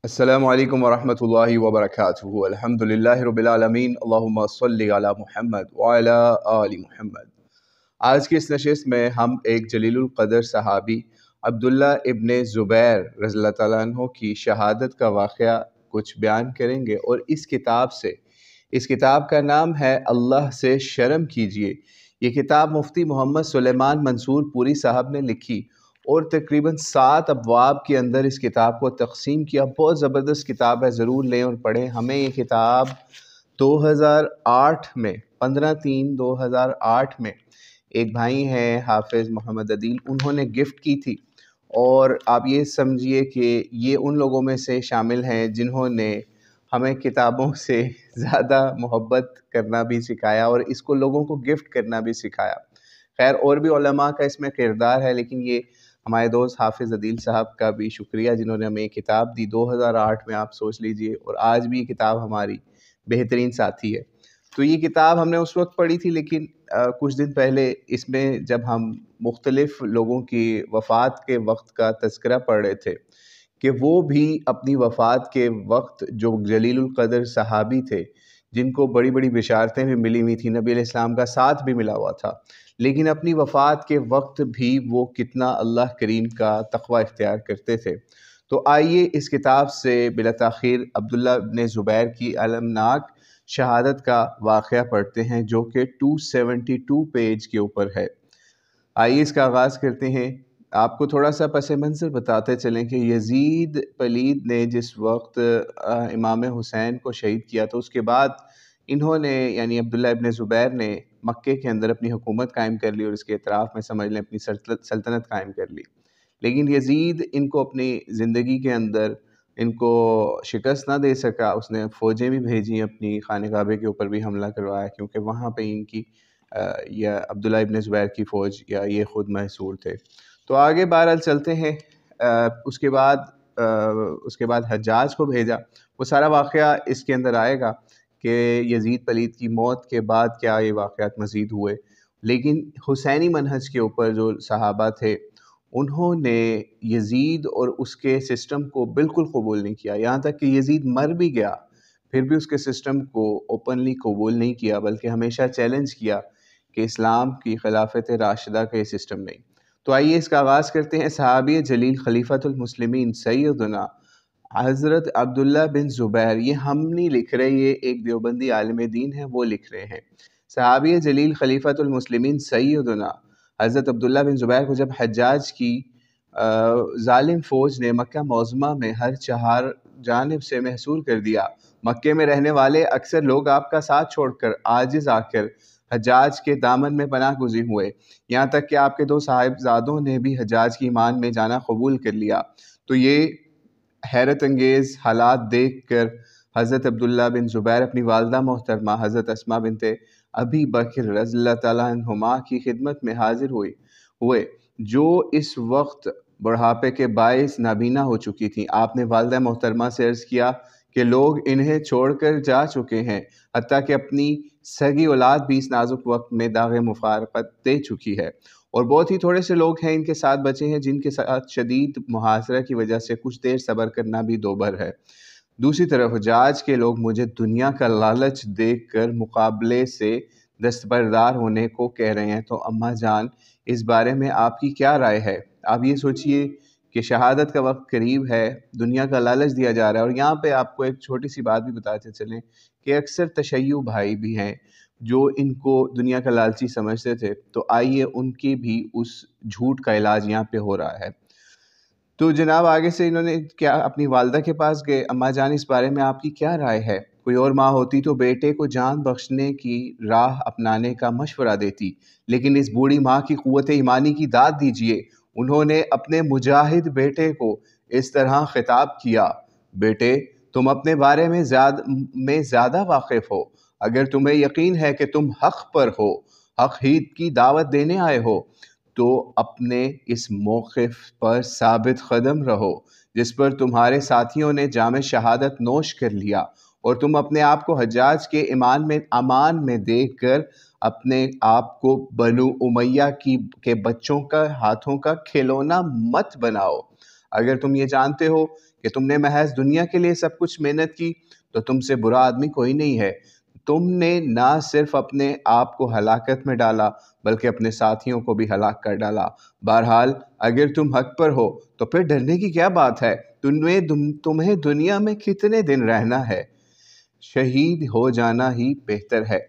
السلام علیکم ورحمۃ اللہ وبرکاتہ۔ الحمدللہ رب العالمین، اللہم صلی علی محمد وعلی آل محمد۔ آج کی اس نشست میں ہم ایک جلیل القدر صحابی عبداللہ ابن زبیر رضی اللہ تعالیٰ عنہ کی شہادت کا واقعہ کچھ بیان کریں گے، اور اس کتاب کا نام ہے اللہ سے شرم کیجئے۔ یہ کتاب مفتی محمد سلیمان منصور پوری صاحب نے لکھی اور تقریباً 7 ابواب کے اندر اس کتاب کو تقسیم کیا۔ بہت زبردست کتاب ہے، ضرور لیں اور پڑھیں۔ ہمیں یہ کتاب 2008 میں 15/3/2008 میں ایک بھائی ہیں حافظ محمد عدیل، انہوں نے گفٹ کی تھی، اور آپ یہ سمجھیے کہ یہ ان لوگوں میں سے شامل ہیں جنہوں نے ہمیں کتابوں سے زیادہ محبت کرنا بھی سکھایا اور اس کو لوگوں کو گفٹ کرنا بھی سکھایا۔ خیر، اور بھی علماء کا اس میں کردار ہے، لیکن یہ ہمارے دوست حافظ عدیل صاحب کا بھی شکریہ جنہوں نے ہمیں یہ کتاب دی 2008 میں، آپ سوچ لیجئے، اور آج بھی یہ کتاب ہماری بہترین ساتھی ہے۔ تو یہ کتاب ہم نے اس وقت پڑھی تھی، لیکن کچھ دن پہلے اس میں جب ہم مختلف لوگوں کی وفات کے وقت کا تذکرہ پڑھ رہے تھے کہ وہ بھی اپنی وفات کے وقت جو جلیل القدر صحابی تھے، جن کو بڑی بڑی بشارتیں بھی ملی ہوئی تھیں، نبی علیہ السلام کا ساتھ بھی ملا ہوا تھا، لیکن اپنی وفات کے وقت بھی وہ کتنا اللہ کریم کا تقوی اختیار کرتے تھے۔ تو آئیے اس کتاب سے بلا تاخیر عبداللہ ابن زبیر کی المناک شہادت کا واقعہ پڑھتے ہیں، جو کہ 272 پیج کے اوپر ہے۔ آئیے اس کا آغاز کرتے ہیں۔ آپ کو تھوڑا سا پس منظر بتاتے چلیں کہ یزید پلید نے جس وقت امام حسین کو شہید کیا تو اس کے بعد انہوں نے، یعنی عبداللہ ابن زبیر نے مکے کے اندر اپنی حکومت قائم کر لی اور اس کے اطراف میں سمجھ لیں اپنی سلطنت قائم کر لی، لیکن یزید ان کو اپنی زندگی کے اندر ان کو شکست نہ دے سکا۔ اس نے فوجیں بھی بھیجیں، اپنی خانہ کعبے کے اوپر بھی حملہ کروایا، کیونکہ وہاں پہ ان کی یا عبداللہ ابن زبیر کی فوج یا یہ خود محصور تھے۔ تو آگے بہرحال چلتے ہیں۔ اس کے بعد حجاج کو بھیجا۔ وہ سارا واقعہ اس کے اندر آئے گا کہ یزید پلید کی موت کے بعد کیا یہ واقعات مزید ہوئے، لیکن حسینی منہج کے اوپر جو صحابہ تھے انہوں نے یزید اور اس کے سسٹم کو بالکل قبول نہیں کیا، یہاں تک کہ یزید مر بھی گیا پھر بھی اس کے سسٹم کو اوپنلی قبول نہیں کیا، بلکہ ہمیشہ چیلنج کیا کہ اسلام کی خلافت راشدہ کا یہ سسٹم نہیں۔ تو آئیے اس کا آغاز کرتے ہیں۔ صحابی جلیل خلیفۃ المسلمین سیدنا حضرت عبداللہ بن زبیر، یہ ہم نہیں لکھ رہے، یہ ایک دیوبندی عالم دین ہے وہ لکھ رہے ہیں۔ صحابی جلیل خلیفۃ المسلمین سیدنا حضرت عبداللہ بن زبیر کو جب حجاج کی ظالم فوج نے مکہ معظمہ میں ہر چہار جانب سے محصور کر دیا، مکے میں رہنے والے اکثر لوگ آپ کا ساتھ چھوڑ کر عاجز آ کر حجاج کے دامن میں پناہ گزین ہوئے، یہاں تک کہ آپ کے 2 صاحبزادوں نے بھی حجاج کی ایمان میں جانا قبول کر لیا۔ تو یہ حیرت انگیز حالات دیکھ کر حضرت عبداللہ بن زبیر اپنی والدہ محترمہ حضرت اسماء بنت ابی بکر رضی اللہ تعالیٰ عنہما کی خدمت میں حاضر ہوئے، جو اس وقت بڑھاپے کے باعث نابینا ہو چکی تھیں۔ آپ نے والدہ محترمہ سے عرض کیا کہ لوگ انہیں چھوڑ کر جا چکے ہیں، حتیٰ کہ اپنی سگی اولاد بھی اس نازک وقت میں داغ مفارقت دے چکی ہے، اور بہت ہی تھوڑے سے لوگ ہیں ان کے ساتھ بچے ہیں جن کے ساتھ شدید محاصرہ کی وجہ سے کچھ دیر صبر کرنا بھی دوبر ہے۔ دوسری طرف حجاج کے لوگ مجھے دنیا کا لالچ دیکھ کر مقابلے سے دستبردار ہونے کو کہہ رہے ہیں۔ تو اماں جان، اس بارے میں آپ کی کیا رائے ہے؟ آپ یہ سوچئے کہ شہادت کا وقت قریب ہے، دنیا کا لالچ دیا جا رہا ہے، اور یہاں پہ آپ کو ایک چھوٹی سی بات بھی بتاتے چلیں کہ اکثر تشیع بھائی بھی ہیں جو ان کو دنیا کا لالچی سمجھتے تھے، تو آئیے ان کی بھی اس جھوٹ کا علاج یہاں پہ ہو رہا ہے۔ تو جناب آگے سے انہوں نے کیا اپنی والدہ کے پاس گئے، اماں جان اس بارے میں آپ کی کیا رائے ہے؟ کوئی اور ماں ہوتی تو بیٹے کو جان بخشنے کی راہ اپنانے کا مشورہ دیتی، لیکن اس بوڑھی ماں کی قوت ایمانی کی داد دیجئے، انہوں نے اپنے مجاہد بیٹے کو اس طرح خطاب کیا: بیٹے، تم اپنے بارے میں زیادہ واقف ہو، اگر تمہیں یقین ہے کہ تم حق پر ہو، حق ہی کی دعوت دینے آئے ہو، تو اپنے اس موقف پر ثابت قدم رہو جس پر تمہارے ساتھیوں نے جام شہادت نوش کر لیا، اور تم اپنے آپ کو حجاج کے امان میں دیکھ کر اپنے آپ کو بنو امیہ کے بچوں کا ہاتھوں کا کھلونا مت بناؤ۔ اگر تم یہ جانتے ہو کہ تم نے محض دنیا کے لیے سب کچھ محنت کی تو تم سے برا آدمی کوئی نہیں ہے۔ تم نے نہ صرف اپنے آپ کو ہلاکت میں ڈالا بلکہ اپنے ساتھیوں کو بھی ہلاک کر ڈالا۔ بہرحال اگر تم حق پر ہو تو پھر ڈرنے کی کیا بات ہے؟ تمہیں دنیا میں کتنے دن رہنا ہے؟ شہید ہو جانا ہی بہتر ہے۔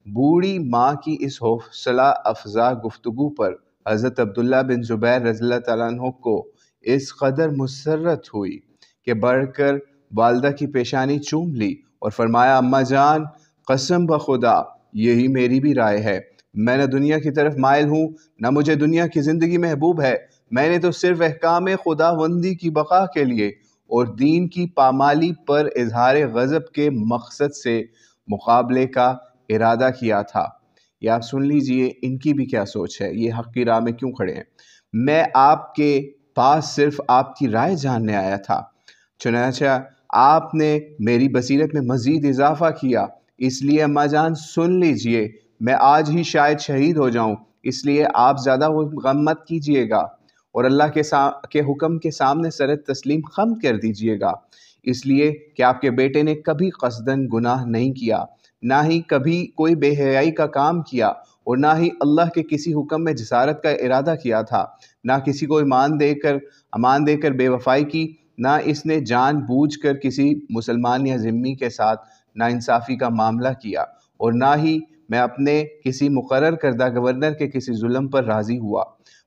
بوڑھی ماں کی اس حوصلہ افزا گفتگو پر حضرت عبداللہ بن زبیر رضی اللہ تعالیٰ عنہ کو اس قدر مسرت ہوئی کہ بڑھ کر والدہ کی پیشانی چوم لی اور فرمایا، اماں جان، قسم بخدا یہی میری بھی رائے ہے۔ میں نہ دنیا کی طرف مائل ہوں نہ مجھے دنیا کی زندگی محبوب ہے۔ میں نے تو صرف احکام خداوندی کی بقا کے لیے اور دین کی پامالی پر اظہار غضب کے مقصد سے مقابلے کا ارادہ کیا تھا۔ یہ آپ سن لیجئے ان کی بھی کیا سوچ ہے، یہ حق کی راہ میں کیوں کھڑے ہیں۔ میں آپ کے پاس صرف آپ کی رائے جاننے آیا تھا، چنانچہ آپ نے میری بصیرت میں مزید اضافہ کیا، اس لیے اماں جان سن لیجئے، میں آج ہی شاید شہید ہو جاؤں، اس لیے آپ زیادہ غم مت کیجئے گا اور اللہ کے حکم کے سامنے سر تسلیم خم کر دیجئے گا، اس لیے کہ آپ کے بیٹے نے کبھی قصداً گناہ نہیں کیا، نہ ہی کبھی کوئی بے حیائی کا کام کیا اور نہ ہی اللہ کے کسی حکم میں جسارت کا ارادہ کیا تھا، نہ کسی کو امان دے کر بے وفائی کی، نہ اس نے جان بوجھ کر کسی مسلمان یا ذمہ کے ساتھ ناانصافی کا معاملہ کیا، اور نہ ہی میں اپنے کسی مقرر کردہ گورنر کے کسی ظلم پر راضی ہوا،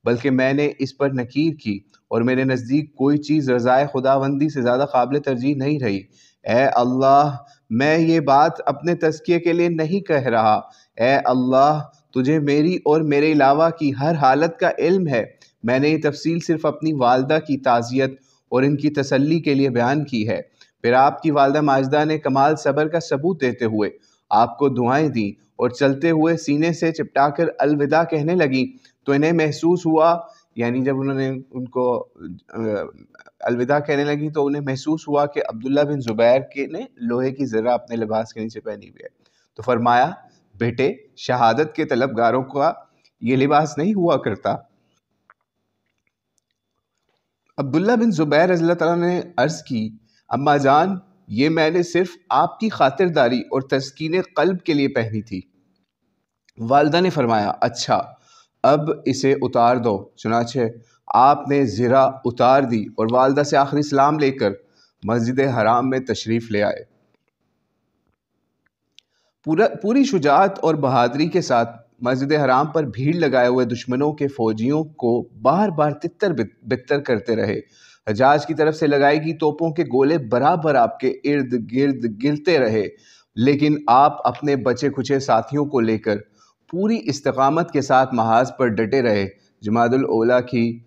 بلکہ میں نے اس پر نکیر کی اور میرے نزدیک کوئی چیز رضائے خداوندی سے زیادہ قابل ترجیح نہیں رہی۔ اے اللہ، میں یہ بات اپنے تزکیے کے لیے نہیں کہہ رہا، اے اللہ تجھے میری اور میرے علاوہ کی ہر حالت کا علم ہے۔ میں نے یہ تفصیل صرف اپنی والدہ کی تعزیت اور ان کی تسلی کے لیے بیان کی ہے۔ پھر آپ کی والدہ ماجدہ نے کمال صبر کا ثبوت دیتے ہوئے آپ کو دعائیں دیں اور چلتے ہوئے سینے سے چپٹا کر الوداع کہنے لگیں تو انہیں محسوس ہوا، یعنی جب انہوں نے ان کو الوداع کہنے لگی تو انہیں محسوس ہوا کہ عبداللہ بن زبیر کے نے لوہے کی ذرہ اپنے لباس کے نیچے پہنی ہوئی ہے، تو فرمایا، بیٹے، شہادت کے طلبگاروں کا یہ لباس نہیں ہوا کرتا۔ عبداللہ بن زبیر رضی اللہ تعالیٰ نے عرض کی، اماں جان، یہ میں نے صرف آپ کی خاطرداری اور تسکین قلب کے لیے پہنی تھی۔ والدہ نے فرمایا، اچھا، اب اسے اتار دو۔ چنانچہ آپ نے زرہ اتار دی اور والدہ سے آخری سلام لے کر مسجد حرام میں تشریف لے آئے۔ پوری شجاعت اور بہادری کے ساتھ مسجد حرام پر بھیڑ لگائے ہوئے دشمنوں کے فوجیوں کو بار بار تتر بتر کرتے رہے۔ حجاج کی طرف سے لگائی گئی توپوں کے گولے برابر آپ کے ارد گرد گرتے رہے، لیکن آپ اپنے بچے کھچے ساتھیوں کو لے کر پوری استقامت کے ساتھ محاذ پر ڈٹے رہے۔ جمادی الاولیٰ کی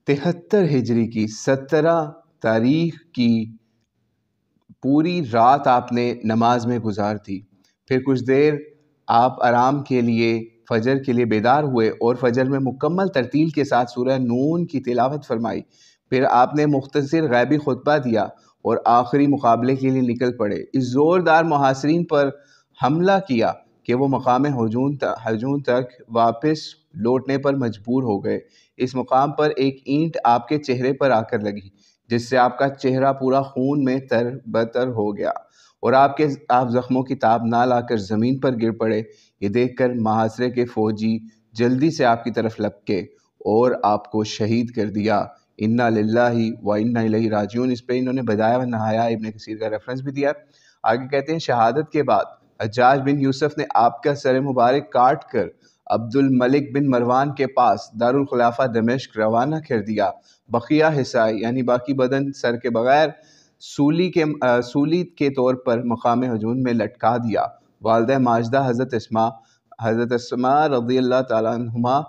73 ہجری کی 17 تاریخ کی پوری رات آپ نے نماز میں گزار دی۔ پھر کچھ دیر آپ آرام کے لیے فجر کے لیے بیدار ہوئے اور فجر میں مکمل ترتیل کے ساتھ سورہ نون کی تلاوت فرمائی۔ پھر آپ نے مختصر غیبی خطبہ دیا اور آخری مقابلے کے لیے نکل پڑے۔ اس زوردار محاصرین پر حملہ کیا کہ وہ مقام ہجون تک واپس لوٹنے پر مجبور ہو گئے۔ اس مقام پر ایک اینٹ آپ کے چہرے پر آ کر لگی، جس سے آپ کا چہرہ پورا خون میں تر بتر ہو گیا اور آپ زخموں کی تاب نہ لا کر زمین پر گر پڑے۔ یہ دیکھ کر محاصرے کے فوجی جلدی سے آپ کی طرف لپکے اور آپ کو شہید کر دیا۔ انا للہ و انا الیہ راجعون، اس پہ انہوں نے بدایہ و نہایہ ابن کثیر کا ریفرنس بھی دیا۔ آگے کہتے ہیں، شہادت کے بعد حجاج بن یوسف نے آپ کا سر مبارک کاٹ کر عبد الملک بن مروان کے پاس دارالخلافہ دمشق روانہ کر دیا۔ بقیہ حصہ یعنی باقی بدن سر کے بغیر سولی کے طور پر مقام ہجون میں لٹکا دیا۔ والدہ ماجدہ حضرت اسماء رضی اللہ تعالیٰ عنہما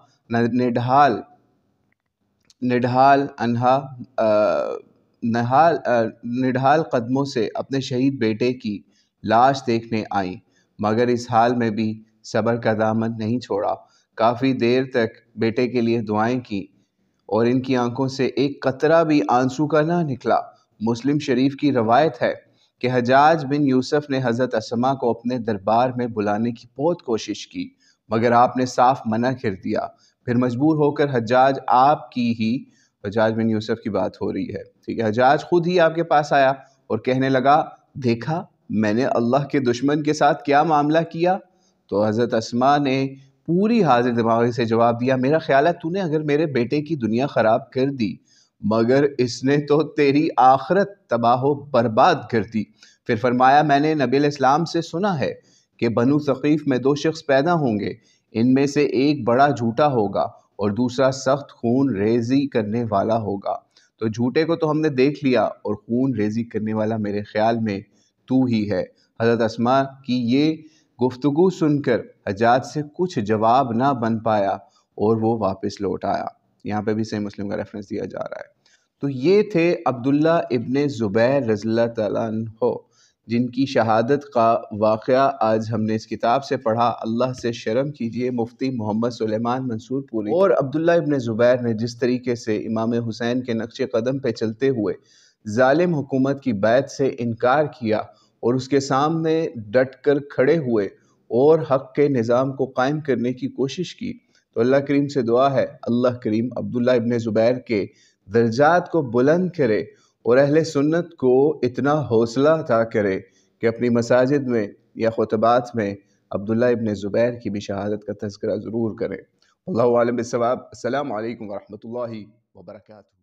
نڈھال قدموں سے اپنے شہید بیٹے کی لاش دیکھنے آئیں، مگر اس حال میں بھی صبر کا دامن نہیں چھوڑا۔ کافی دیر تک بیٹے کے لیے دعائیں کی اور ان کی آنکھوں سے ایک قطرہ بھی آنسو کا نہ نکلا۔ مسلم شریف کی روایت ہے کہ حجاج بن یوسف نے حضرت اسماء کو اپنے دربار میں بلانے کی بہت کوشش کی، مگر آپ نے صاف منع کر دیا۔ پھر مجبور ہو کر حجاج آپ کی ہی حجاج بن یوسف کی بات ہو رہی ہے، ٹھیک ہے۔ حجاج خود ہی آپ کے پاس آیا اور کہنے لگا دیکھا میں نے اللہ کے دشمن کے ساتھ کیا معاملہ کیا؟ تو حضرت اسماء نے پوری حاضر دماغی سے جواب دیا میرا خیال ہے تو نے اگر میرے بیٹے کی دنیا خراب کر دی مگر اس نے تو تیری آخرت تباہ و برباد کر دی۔ پھر فرمایا میں نے نبی علیہ السلام سے سنا ہے کہ بنو ثقیف میں 2 شخص پیدا ہوں گے، ان میں سے ایک بڑا جھوٹا ہوگا اور دوسرا سخت خون ریزی کرنے والا ہوگا۔ تو جھوٹے کو تو ہم نے دیکھ لیا اور خون ریزی کرنے والا میرے خیال میں تو ہی ہے۔ حضرت اسماء کی یہ گفتگو سن کر حجاج سے کچھ جواب نہ بن پایا اور وہ واپس لوٹ آیا۔ یہاں پہ بھی صحیح مسلم کا ریفرنس دیا جا رہا ہے۔ تو یہ تھے عبداللہ ابن زبیر رضی اللہ تعالیٰ عنہ جن کی شہادت کا واقعہ آج ہم نے اس کتاب سے پڑھا۔ اللہ سے شرم کیجئے مفتی محمد سلیمان منصور پوری اور عبداللہ ابن زبیر نے جس طریقے سے امام حسین کے نقش قدم پہ چلتے ہوئے ظالم حکومت کی بیعت سے انکار کیا اور اس کے سامنے ڈٹ کر کھڑے ہوئے اور حق کے نظام کو قائم کرنے کی کوشش کی، تو اللہ کریم سے دعا ہے اللہ کریم عبداللہ ابن زبیر کے درجات کو بلند کرے اور اہل سنت کو اتنا حوصلہ عطا کرے کہ اپنی مساجد میں یا خطبات میں عبداللہ ابن زبیر کی بھی شہادت کا تذکرہ ضرور کریں۔ اللہ عالم بالصواب۔ السلام علیکم ورحمۃ اللہ وبرکاتہ۔